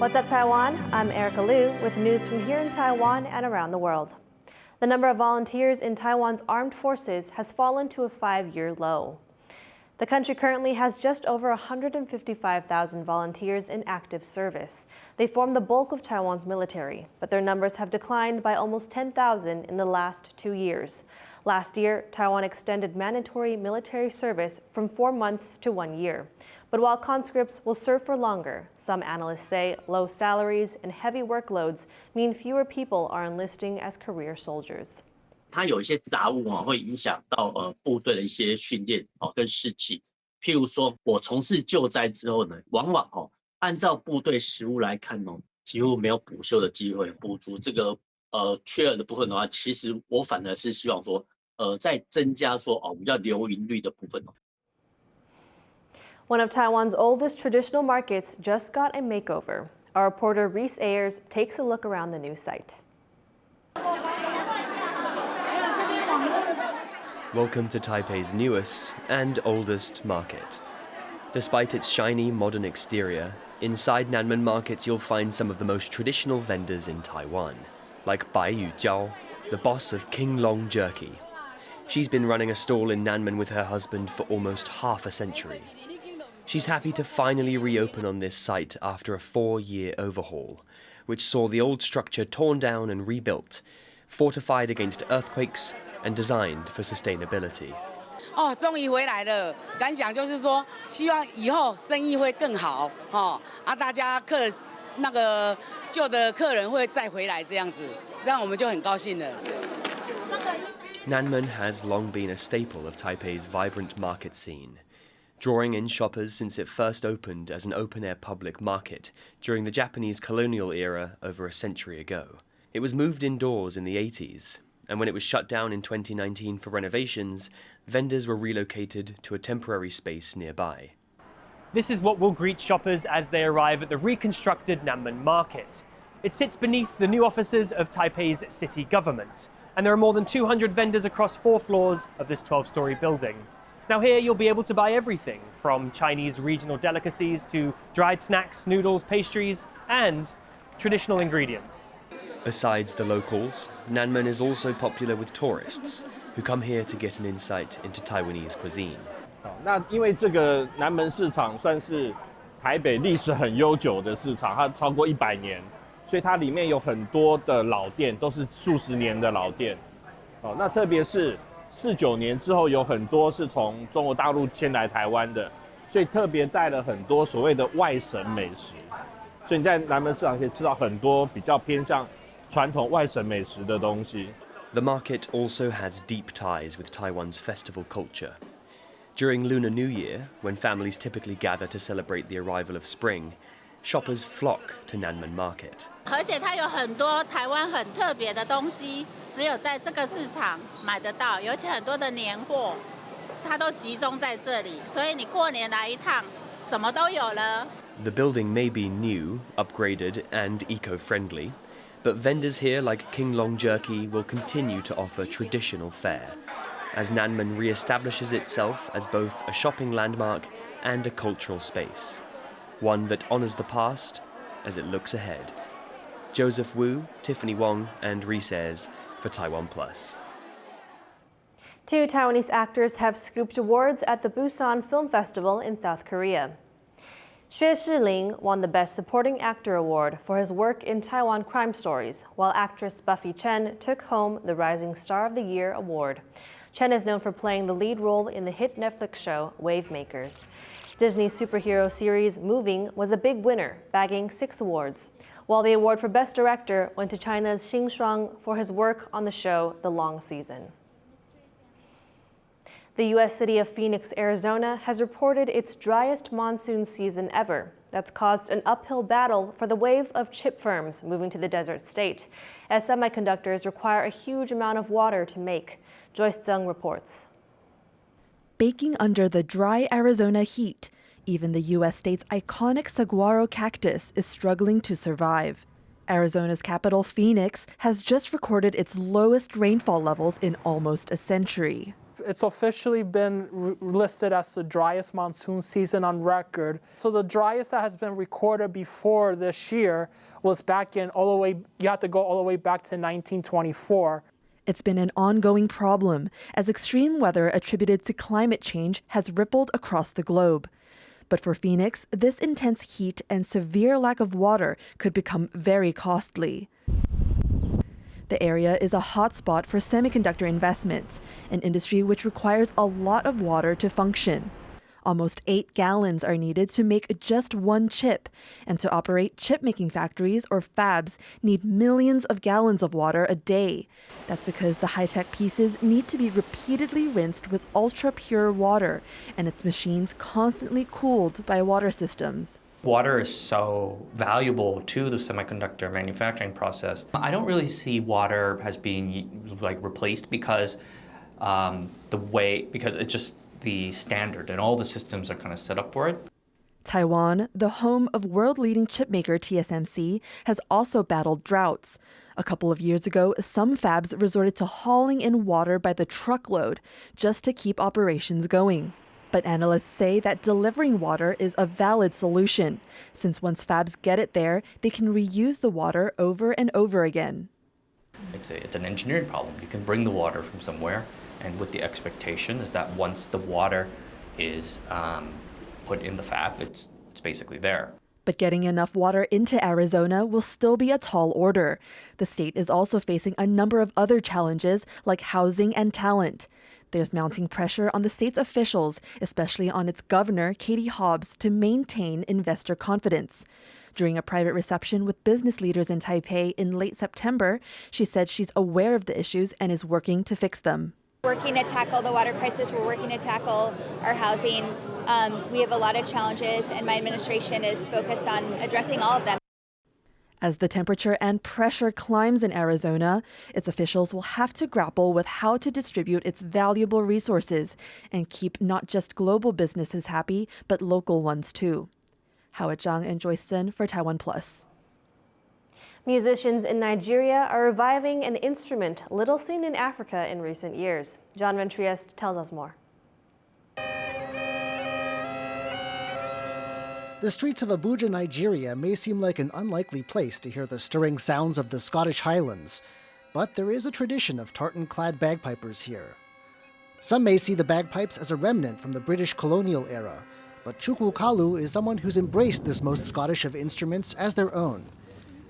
What's up, Taiwan? I'm Erika Liu with news from here in Taiwan and around the world. The number of volunteers in Taiwan's armed forces has fallen to a 5-year low. The country currently has just over 155,000 volunteers in active service. They form the bulk of Taiwan's military, but their numbers have declined by almost 10,000 in the last 2 years. Last year, Taiwan extended mandatory military service from 4 months to 1 year. But while conscripts will serve for longer, some analysts say low salaries and heavy workloads mean fewer people are enlisting as career soldiers. 它有一些杂物会影响到部队的一些训练跟士气。譬如说，我从事救灾之后呢，往往按照部队实务来看几乎没有补休的机会，补足这个缺额的部分的话，其实我反而是希望说再增加说我们叫留营率的部分。One of Taiwan's oldest traditional markets just got a makeover. Our reporter Reese Ayers takes a look around the new site. Welcome to Taipei's newest and oldest market. Despite its shiny modern exterior, inside Nanmen Market you'll find some of the most traditional vendors in Taiwan, like Bai Yu Jiao, the boss of King Long Jerky. She's been running a stall in Nanmen with her husband for almost half a century. She's happy to finally reopen on this site after a 4-year overhaul, which saw the old structure torn down and rebuilt, fortified against earthquakes and designed for sustainability. 终于回来了，感想就是说，希望以后生意会更好，大家旧的客人会再回来这样子，这样我们就很高兴了。Nanmen has long been a staple of Taipei's vibrant market scene, drawing in shoppers since it first opened as an open-air public market during the Japanese colonial era over a century ago. It was moved indoors in the 80s, and when it was shut down in 2019 for renovations, vendors were relocated to a temporary space nearby. This is what will greet shoppers as they arrive at the reconstructed Nanmen Market. It sits beneath the new offices of Taipei's city government, and there are more than 200 vendors across 4 floors of this 12-story building. Now here you'll be able to buy everything from Chinese regional delicacies to dried snacks, noodles, pastries, and traditional ingredients. Besides the locals, Nanmen is also popular with tourists who come here to get an insight into Taiwanese cuisine. 那因为这个南门市场算是台北历史很悠久的市场，它超过100年，所以它里面有很多的老店，都是数十年的老店。那特别是49年之后，有很多是从中国大陆迁来台湾的，所以特别带了很多所谓的外省美食。所以你在南门市场可以吃到很多比较偏向传统外省美食的东西。The market also has deep ties with Taiwan's festival culture. During Lunar New Year, when families typically gather to celebrate the arrival of spring, shoppers flock to Nanmen Market. 而且它有很多台湾很特别的东西，只有在这个市场买得到，尤其很多的年货，它都集中在这里，所以你过年来一趟，什么都有了。The building may be new, upgraded, and eco-friendly, but vendors here like King Long Jerky will continue to offer traditional fare, as Nanmen re-establishes itself as both a shopping landmark and a cultural space, one that honors the past as it looks ahead. Joseph Wu, Tiffany Wong, and Reese Ayers for TaiwanPlus. 2 Taiwanese actors have scooped awards at the Busan Film Festival in South Korea. Xue Shiling won the Best Supporting Actor award for his work in Taiwan crime stories, while actress Buffy Chen took home the Rising Star of the Year award. Chen is known for playing the lead role in the hit Netflix show Wavemakers. Disney's superhero series Moving was a big winner, bagging 6 awards, while the award for Best Director went to China's Xing Shuang for his work on the show The Long Season. The U.S. city of Phoenix, Arizona, has reported its driest monsoon season ever. That's caused an uphill battle for the wave of chip firms moving to the desert state, as semiconductors require a huge amount of water to make. Joyce Zeng reports. Baking under the dry Arizona heat, even the U.S. state's iconic saguaro cactus is struggling to survive. Arizona's capital, Phoenix, has just recorded its lowest rainfall levels in almost a century. It's officially been listed as the driest monsoon season on record. So the driest that has been recorded before this year was you have to go all the way back to 1924. It's been an ongoing problem as extreme weather attributed to climate change has rippled across the globe. But for Phoenix, this intense heat and severe lack of water could become very costly. The area is a hotspot for semiconductor investments, an industry which requires a lot of water to function. Almost 8 gallons are needed to make just one chip, and to operate chip-making factories or fabs need millions of gallons of water a day. That's because the high-tech pieces need to be repeatedly rinsed with ultra-pure water, and its machines constantly cooled by water systems. Water is so valuable to the semiconductor manufacturing process. I don't really see water as being replaced because it's just the standard and all the systems are kind of set up for it. Taiwan, the home of world-leading chipmaker TSMC, has also battled droughts. A couple of years ago, some fabs resorted to hauling in water by the truckload just to keep operations going. But analysts say that delivering water is a valid solution, since once fabs get it there, they can reuse the water over and over again. It's an engineering problem. You can bring the water from somewhere, and with the expectation is that once the water is put in the fab, it's basically there. But getting enough water into Arizona will still be a tall order. The state is also facing a number of other challenges like housing and talent. There's mounting pressure on the state's officials, especially on its governor, Katie Hobbs, to maintain investor confidence. During a private reception with business leaders in Taipei in late September, she said she's aware of the issues and is working to fix them. Working to tackle the water crisis, we're working to tackle our housing. We have a lot of challenges, and my administration is focused on addressing all of them. As the temperature and pressure climbs in Arizona, its officials will have to grapple with how to distribute its valuable resources and keep not just global businesses happy, but local ones too. Howard Zhang and Joyce Sun for TaiwanPlus. Musicians in Nigeria are reviving an instrument little seen in Africa in recent years. John Van Trieste tells us more. The streets of Abuja, Nigeria may seem like an unlikely place to hear the stirring sounds of the Scottish Highlands, but there is a tradition of tartan-clad bagpipers here. Some may see the bagpipes as a remnant from the British colonial era, but Chukwu Kalu is someone who's embraced this most Scottish of instruments as their own.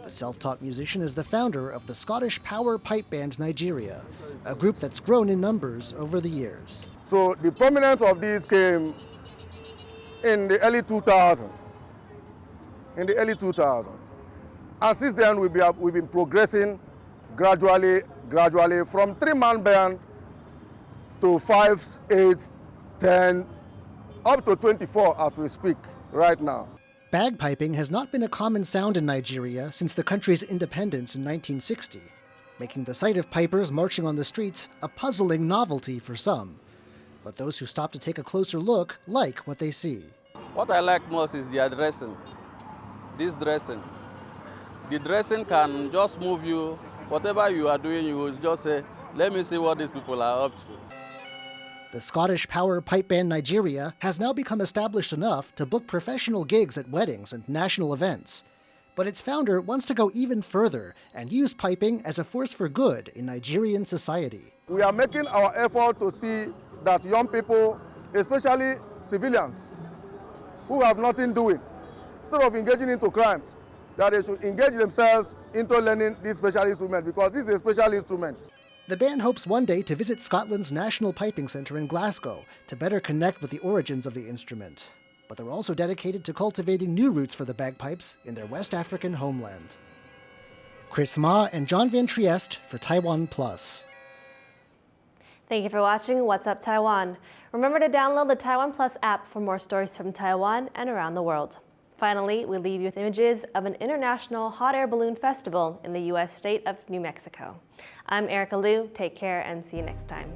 The self-taught musician is the founder of the Scottish power pipe band Nigeria, a group that's grown in numbers over the years. So the prominence of these came in the early 2000s. And since then we've been progressing gradually from 3-man band to 5, 8, 10, up to 24 as we speak right now. Bagpiping has not been a common sound in Nigeria since the country's independence in 1960, making the sight of pipers marching on the streets a puzzling novelty for some. But those who stop to take a closer look like what they see. What I like most is their dressing. This dressing. The dressing can just move you. Whatever you are doing, you will just say, let me see what these people are up to. The Scottish power pipe band Nigeria has now become established enough to book professional gigs at weddings and national events. But its founder wants to go even further and use piping as a force for good in Nigerian society. We are making our effort to see that young people, especially civilians, who have nothing doing, instead of engaging into crimes, that they should engage themselves into learning this special instrument, because this is a special instrument. The band hopes one day to visit Scotland's National Piping Centre in Glasgow to better connect with the origins of the instrument. But they're also dedicated to cultivating new roots for the bagpipes in their West African homeland. Chris Ma and John Van Trieste for TaiwanPlus. Thank you for watching What's Up Taiwan. Remember to download the TaiwanPlus app for more stories from Taiwan and around the world. Finally, we leave you with images of an international hot air balloon festival in the U.S. state of New Mexico. I'm Erika Liu. Take care and see you next time.